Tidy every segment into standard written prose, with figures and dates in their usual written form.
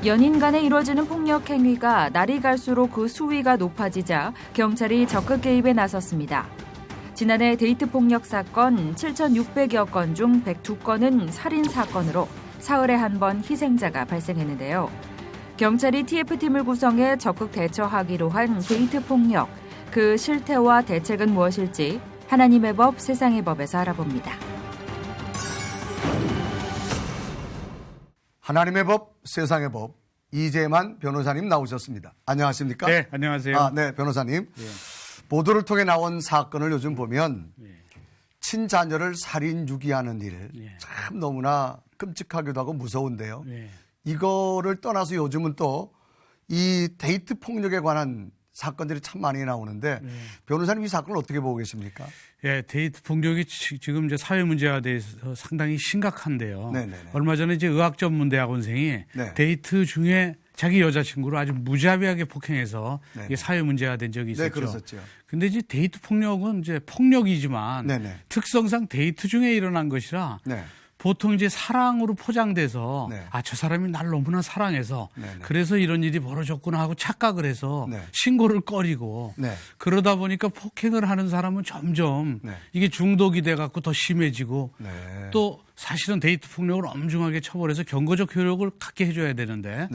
연인 간에 이뤄지는 폭력 행위가 날이 갈수록 그 수위가 높아지자 경찰이 적극 개입에 나섰습니다. 지난해 데이트 폭력 사건 7,600여 건 중 102건은 살인 사건으로 사흘에 한 번 희생자가 발생했는데요. 경찰이 TF팀을 구성해 적극 대처하기로 한 데이트 폭력, 그 실태와 대책은 무엇일지 하나님의 법, 세상의 법에서 알아봅니다. 하나님의 법, 세상의 법, 이재만 변호사님 나오셨습니다. 안녕하십니까? 네, 안녕하세요. 네, 변호사님. 보도를 통해 나온 사건을 요즘 보면 친자녀를 살인 유기하는 일, 참 너무나 끔찍하기도 하고 무서운데요. 이거를 떠나서 요즘은 또 이 데이트 폭력에 관한 사건들이 참 많이 나오는데 변호사님 이 사건을 어떻게 보고 계십니까? 예, 데이트 폭력이 지금 이제 사회 문제가 돼서 상당히 심각한데요. 네네네. 얼마 전에 이제 의학 전문 대학원생이 데이트 중에 자기 여자친구를 아주 무자비하게 폭행해서 이게 사회 문제가 된 적이 있었죠. 네, 그랬었죠. 근데 이제 데이트 폭력은 이제 폭력이지만 특성상 데이트 중에 일어난 것이라 보통 이제 사랑으로 포장돼서 저 사람이 날 너무나 사랑해서 그래서 이런 일이 벌어졌구나 하고 착각을 해서 신고를 꺼리고 그러다 보니까 폭행을 하는 사람은 점점 이게 중독이 돼 갖고 더 심해지고 또 사실은 데이트 폭력을 엄중하게 처벌해서 경고적 효력을 갖게 해줘야 되는데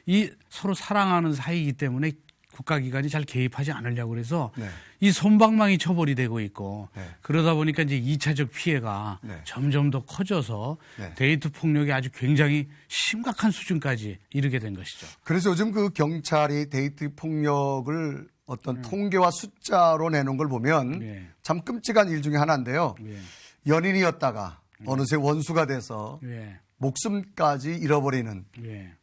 이 서로 사랑하는 사이이기 때문에 국가기관이 잘 개입하지 않으려고 그래서 이 솜방망이 처벌이 되고 있고 그러다 보니까 이제 2차적 피해가 점점 더 커져서 데이트 폭력이 아주 굉장히 심각한 수준까지 이르게 된 것이죠. 그래서 요즘 그 경찰이 데이트 폭력을 어떤 통계와 숫자로 내놓은 걸 보면 참 끔찍한 일 중에 하나인데요. 연인이었다가 어느새 원수가 돼서 목숨까지 잃어버리는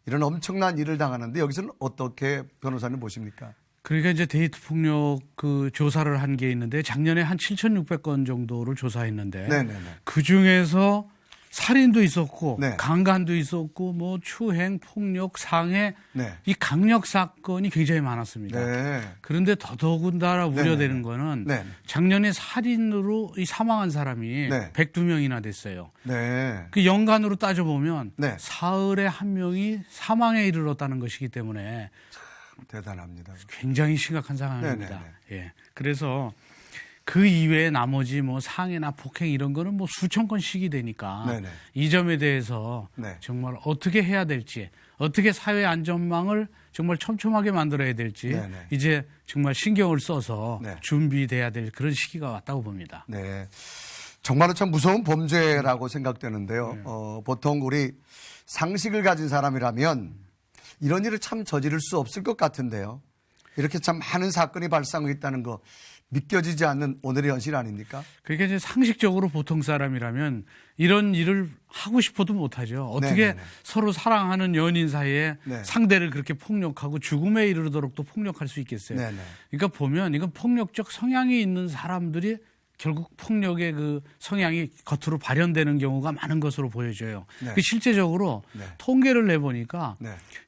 이런 엄청난 일을 당하는데 여기서는 어떻게 변호사님 보십니까? 그러니까 이제 데이트 폭력 그 조사를 한 게 있는데 작년에 한 7,600건 정도를 조사했는데 그 중에서 살인도 있었고 강간도 있었고 뭐 추행, 폭력, 상해 이 강력 사건이 굉장히 많았습니다. 그런데 더더군다나 우려되는 거는 작년에 살인으로 이 사망한 사람이 102명이나 됐어요. 그 연간으로 따져보면 사흘에 한 명이 사망에 이르렀다는 것이기 때문에 대단합니다. 굉장히 심각한 상황입니다. 그래서 그 이외에 나머지 뭐 상해나 폭행 이런 거는 뭐 수천 건씩이 되니까 이 점에 대해서 정말 어떻게 해야 될지 어떻게 사회 안전망을 정말 촘촘하게 만들어야 될지 이제 정말 신경을 써서 준비돼야 될 그런 시기가 왔다고 봅니다. 정말로 참 무서운 범죄라고 생각되는데요. 보통 우리 상식을 가진 사람이라면 이런 일을 참 저지를 수 없을 것 같은데요. 이렇게 참 많은 사건이 발생하고 있다는 거 믿겨지지 않는 오늘의 현실 아닙니까? 그러니까 이제 상식적으로 보통 사람이라면 이런 일을 하고 싶어도 못하죠. 어떻게 서로 사랑하는 연인 사이에 상대를 그렇게 폭력하고 죽음에 이르도록 또 폭력할 수 있겠어요. 그러니까 보면 이건 폭력적 성향이 있는 사람들이 결국 폭력의 그 성향이 겉으로 발현되는 경우가 많은 것으로 보여져요. 실제적으로 통계를 내보니까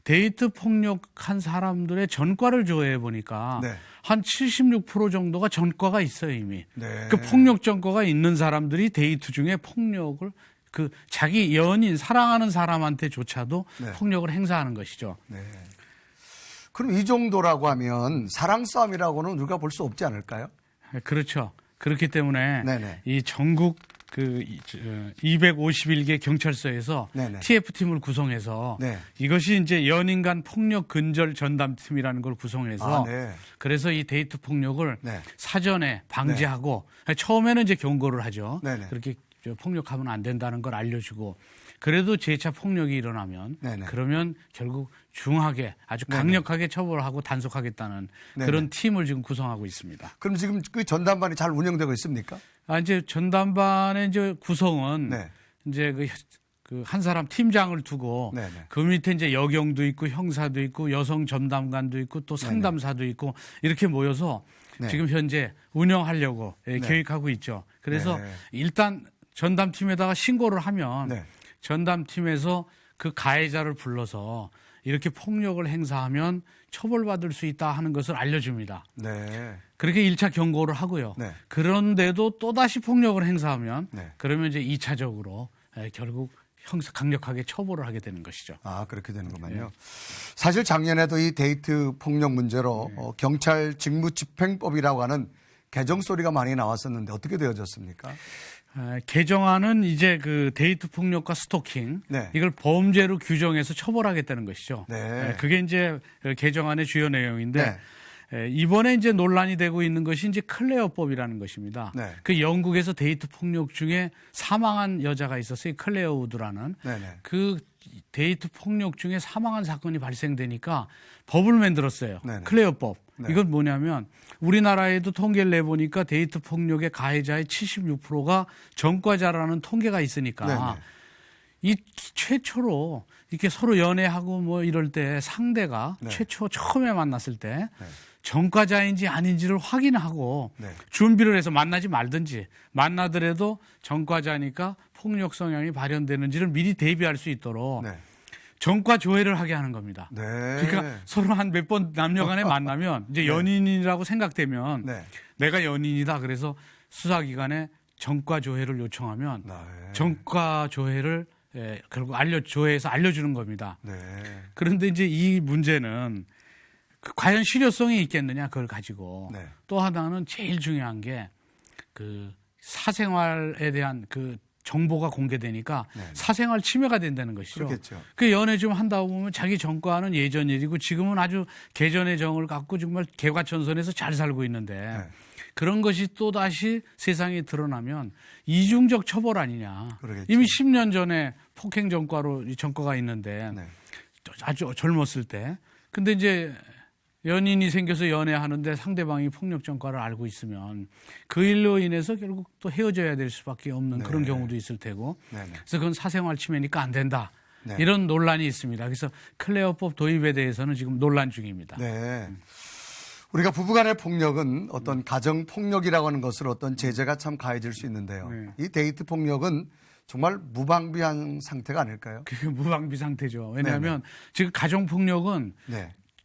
데이트 폭력한 사람들의 전과를 조회해 보니까 한 76% 정도가 전과가 있어요 이미. 그 폭력 전과가 있는 사람들이 데이트 중에 폭력을 그 자기 연인 사랑하는 사람한테조차도 폭력을 행사하는 것이죠. 그럼 이 정도라고 하면 사랑 싸움이라고는 우리가 볼 수 없지 않을까요? 그렇죠. 그렇기 때문에 이 전국 그 251개 경찰서에서 TF팀을 구성해서 이것이 이제 연인 간 폭력 근절 전담팀이라는 걸 구성해서 그래서 이 데이트 폭력을 사전에 방지하고 처음에는 이제 경고를 하죠. 그렇게 폭력하면 안 된다는 걸 알려주고 그래도 재차 폭력이 일어나면 그러면 결국 중하게 아주 강력하게 처벌하고 단속하겠다는 그런 팀을 지금 구성하고 있습니다. 그럼 지금 그 전담반이 잘 운영되고 있습니까? 이제 전담반의 이제 구성은 이제 그 한 사람 팀장을 두고 그 밑에 이제 여경도 있고 형사도 있고 여성 전담관도 있고 또 상담사도 있고 이렇게 모여서 지금 현재 운영하려고 계획하고 있죠. 그래서 일단 전담팀에다가 신고를 하면 전담팀에서 그 가해자를 불러서 이렇게 폭력을 행사하면 처벌받을 수 있다 하는 것을 알려줍니다. 그렇게 1차 경고를 하고요. 그런데도 또다시 폭력을 행사하면 그러면 이제 2차적으로 결국 강력하게 처벌을 하게 되는 것이죠. 아, 그렇게 되는구만요. 사실 작년에도 이 데이트 폭력 문제로 경찰 직무집행법이라고 하는 개정 소리가 많이 나왔었는데 어떻게 되어졌습니까? 개정안은 이제 그 데이트 폭력과 스토킹 이걸 범죄로 규정해서 처벌하겠다는 것이죠. 그게 이제 개정안의 주요 내용인데 이번에 이제 논란이 되고 있는 것이 이제 클레어법이라는 것입니다. 그 영국에서 데이트 폭력 중에 사망한 여자가 있었어요. 클레어 우드라는. 그 데이트 폭력 중에 사망한 사건이 발생되니까 법을 만들었어요. 클레어법. 이건 뭐냐면 우리나라에도 통계를 내보니까 데이트 폭력의 가해자의 76%가 전과자라는 통계가 있으니까 이 최초로 이렇게 서로 연애하고 뭐 이럴 때 상대가 최초 처음에 만났을 때 전과자인지 아닌지를 확인하고 준비를 해서 만나지 말든지 만나더라도 전과자니까 폭력 성향이 발현되는지를 미리 대비할 수 있도록 전과 조회를 하게 하는 겁니다. 그러니까 서로 한 몇 번 남녀 간에 만나면 이제 연인이라고 생각되면 내가 연인이다. 그래서 수사기관에 전과 조회를 요청하면 전과 조회를 결국 조회해서 알려주는 겁니다. 그런데 이제 이 문제는 과연 실효성이 있겠느냐 그걸 가지고 또 하나는 제일 중요한 게 그 사생활에 대한 그 정보가 공개되니까 사생활 침해가 된다는 것이죠. 그렇겠죠. 그 연애 좀 한다고 보면 자기 전과는 예전 일이고 지금은 아주 개전의 정을 갖고 정말 개과천선해서 잘 살고 있는데 그런 것이 또다시 세상에 드러나면 이중적 처벌 아니냐. 그러겠죠. 이미 10년 전에 폭행 전과가 있는데 아주 젊었을 때. 근데 이제 연인이 생겨서 연애하는데 상대방이 폭력 전과를 알고 있으면 그 일로 인해서 결국 또 헤어져야 될 수밖에 없는 그런 경우도 있을 테고 그래서 그건 사생활 침해니까 안 된다. 이런 논란이 있습니다. 그래서 클레어법 도입에 대해서는 지금 논란 중입니다. 우리가 부부간의 폭력은 어떤 가정 폭력이라고 하는 것으로 어떤 제재가 참 가해질 수 있는데요. 이 데이트 폭력은 정말 무방비한 상태가 아닐까요? 그게 무방비 상태죠. 왜냐하면 지금 가정 폭력은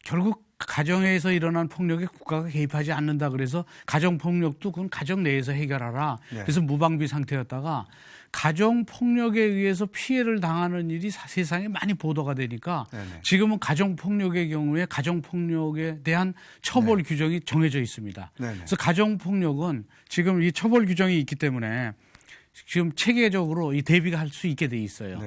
결국 가정에서 일어난 폭력에 국가가 개입하지 않는다 그래서 가정 폭력도 그건 가정 내에서 해결하라. 그래서 무방비 상태였다가 가정 폭력에 의해서 피해를 당하는 일이 세상에 많이 보도가 되니까 지금은 가정 폭력의 경우에 가정 폭력에 대한 처벌 규정이 정해져 있습니다. 그래서 가정 폭력은 지금 이 처벌 규정이 있기 때문에 지금 체계적으로 이 대비가 할 수 있게 돼 있어요.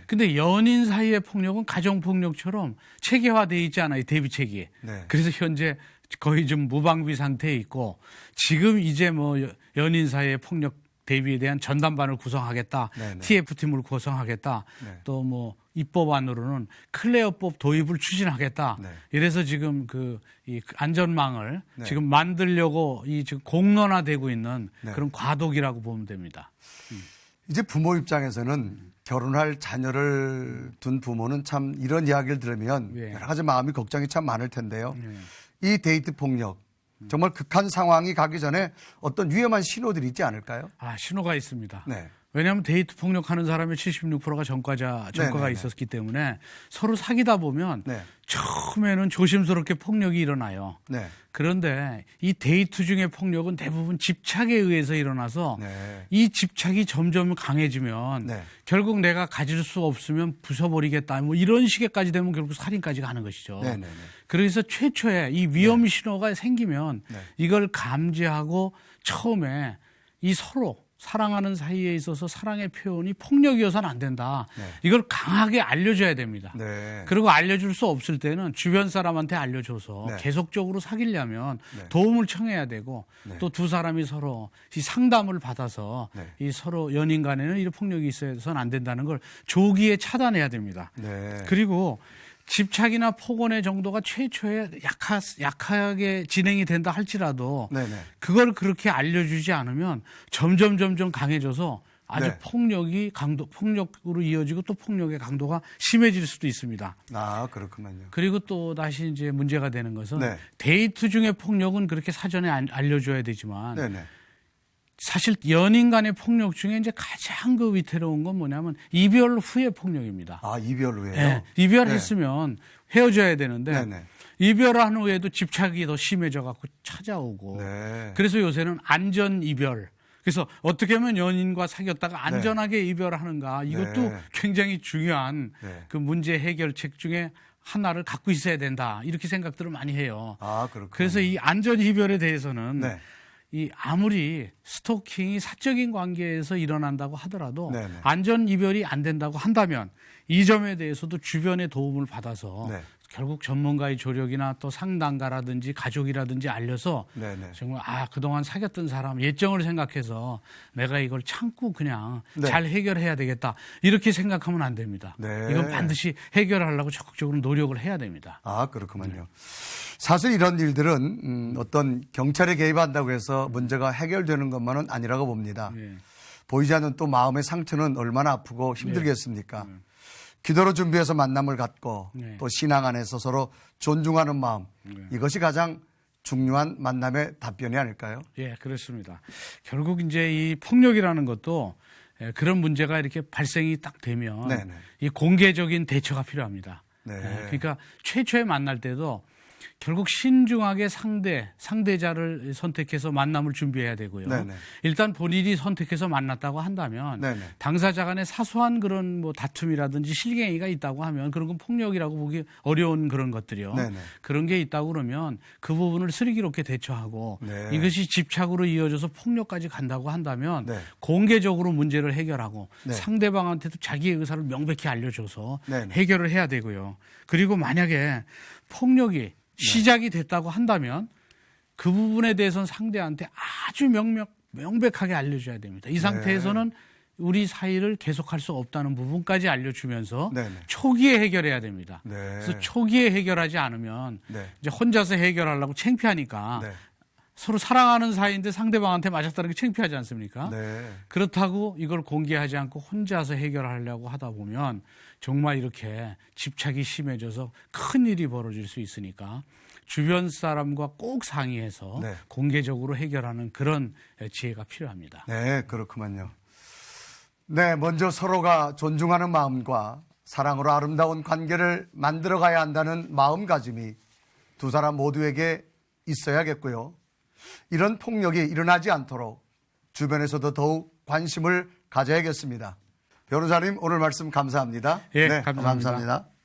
근데 연인 사이의 폭력은 가정 폭력처럼 체계화돼 있지 않아요. 대비 체계. 그래서 현재 거의 좀 무방비 상태에 있고 지금 이제 뭐 연인 사이의 폭력 대비에 대한 전담반을 구성하겠다. TF팀을 구성하겠다. 또 뭐 입법안으로는 클레어법 도입을 추진하겠다. 이래서 지금 이 안전망을 지금 만들려고 지금 공론화되고 있는 그런 과도기라고 보면 됩니다. 이제 부모 입장에서는 결혼할 자녀를 둔 부모는 참 이런 이야기를 들으면 여러 가지 마음이 걱정이 참 많을 텐데요. 이 데이트 폭력 정말 극한 상황이 가기 전에 어떤 위험한 신호들이 있지 않을까요? 신호가 있습니다. 왜냐하면 데이트 폭력하는 사람의 76%가 전과가 있었기 때문에 서로 사귀다 보면 처음에는 조심스럽게 폭력이 일어나요. 그런데 이 데이트 중의 폭력은 대부분 집착에 의해서 일어나서 이 집착이 점점 강해지면 결국 내가 가질 수 없으면 부숴버리겠다. 뭐 이런 식에까지 되면 결국 살인까지 가는 것이죠. 그래서 최초에 이 위험 신호가 생기면 이걸 감지하고 처음에 이 서로 사랑하는 사이에 있어서 사랑의 표현이 폭력이어서는 안 된다. 이걸 강하게 알려줘야 됩니다. 그리고 알려줄 수 없을 때는 주변 사람한테 알려줘서 계속적으로 사귀려면 도움을 청해야 되고 또 두 사람이 서로 이 상담을 받아서 이 서로 연인 간에는 이런 폭력이 있어서는 안 된다는 걸 조기에 차단해야 됩니다. 그리고 집착이나 폭언의 정도가 최초에 약하게 진행이 된다 할지라도 그걸 그렇게 알려주지 않으면 점점 강해져서 아주 폭력으로 이어지고 또 폭력의 강도가 심해질 수도 있습니다. 그렇군요. 그리고 또 다시 이제 문제가 되는 것은 데이트 중의 폭력은 그렇게 사전에 알려줘야 되지만 사실 연인 간의 폭력 중에 이제 가장 위태로운 건 뭐냐면 이별 후의 폭력입니다. 이별 후에요? 이별했으면 헤어져야 되는데 이별한 후에도 집착이 더 심해져 갖고 찾아오고 그래서 요새는 안전 이별. 그래서 어떻게 하면 연인과 사귀었다가 안전하게 이별하는가 이것도 굉장히 중요한 그 문제 해결책 중에 하나를 갖고 있어야 된다. 이렇게 생각들을 많이 해요. 그렇군요. 그래서 이 안전 이별에 대해서는 이 아무리 스토킹이 사적인 관계에서 일어난다고 하더라도 안전 이별이 안 된다고 한다면 이 점에 대해서도 주변의 도움을 받아서 결국 전문가의 조력이나 또 상담가라든지 가족이라든지 알려서 정말 그동안 사귀었던 사람 예정을 생각해서 내가 이걸 참고 그냥 잘 해결해야 되겠다. 이렇게 생각하면 안 됩니다. 이건 반드시 해결하려고 적극적으로 노력을 해야 됩니다. 그렇군요. 사실 이런 일들은 어떤 경찰이 개입한다고 해서 문제가 해결되는 것만은 아니라고 봅니다. 보이지 않는 또 마음의 상처는 얼마나 아프고 힘들겠습니까? 기도로 준비해서 만남을 갖고 또 신앙 안에서 서로 존중하는 마음 이것이 가장 중요한 만남의 답변이 아닐까요? 예, 그렇습니다. 결국 이제 이 폭력이라는 것도 그런 문제가 이렇게 발생이 딱 되면 이 공개적인 대처가 필요합니다. 그러니까 최초에 만날 때도 결국 신중하게 상대자를 선택해서 만남을 준비해야 되고요. 일단 본인이 선택해서 만났다고 한다면 당사자 간에 사소한 그런 뭐 다툼이라든지 실갱이가 있다고 하면 그런 건 폭력이라고 보기 어려운 그런 것들이요. 그런 게 있다고 그러면 그 부분을 슬기롭게 대처하고 이것이 집착으로 이어져서 폭력까지 간다고 한다면 공개적으로 문제를 해결하고 상대방한테도 자기의 의사를 명백히 알려줘서 해결을 해야 되고요. 그리고 만약에 폭력이 시작이 됐다고 한다면 그 부분에 대해서는 상대한테 아주 명백하게 알려줘야 됩니다. 이 상태에서는 우리 사이를 계속할 수 없다는 부분까지 알려주면서 초기에 해결해야 됩니다. 그래서 초기에 해결하지 않으면 이제 혼자서 해결하려고 창피하니까 서로 사랑하는 사이인데 상대방한테 맞았다는 게 창피하지 않습니까? 그렇다고 이걸 공개하지 않고 혼자서 해결하려고 하다 보면 정말 이렇게 집착이 심해져서 큰 일이 벌어질 수 있으니까 주변 사람과 꼭 상의해서 공개적으로 해결하는 그런 지혜가 필요합니다. 네, 그렇구만요. 먼저 서로가 존중하는 마음과 사랑으로 아름다운 관계를 만들어가야 한다는 마음가짐이 두 사람 모두에게 있어야겠고요. 이런 폭력이 일어나지 않도록 주변에서도 더욱 관심을 가져야겠습니다. 변호사님 오늘 말씀 감사합니다. 감사합니다. 감사합니다.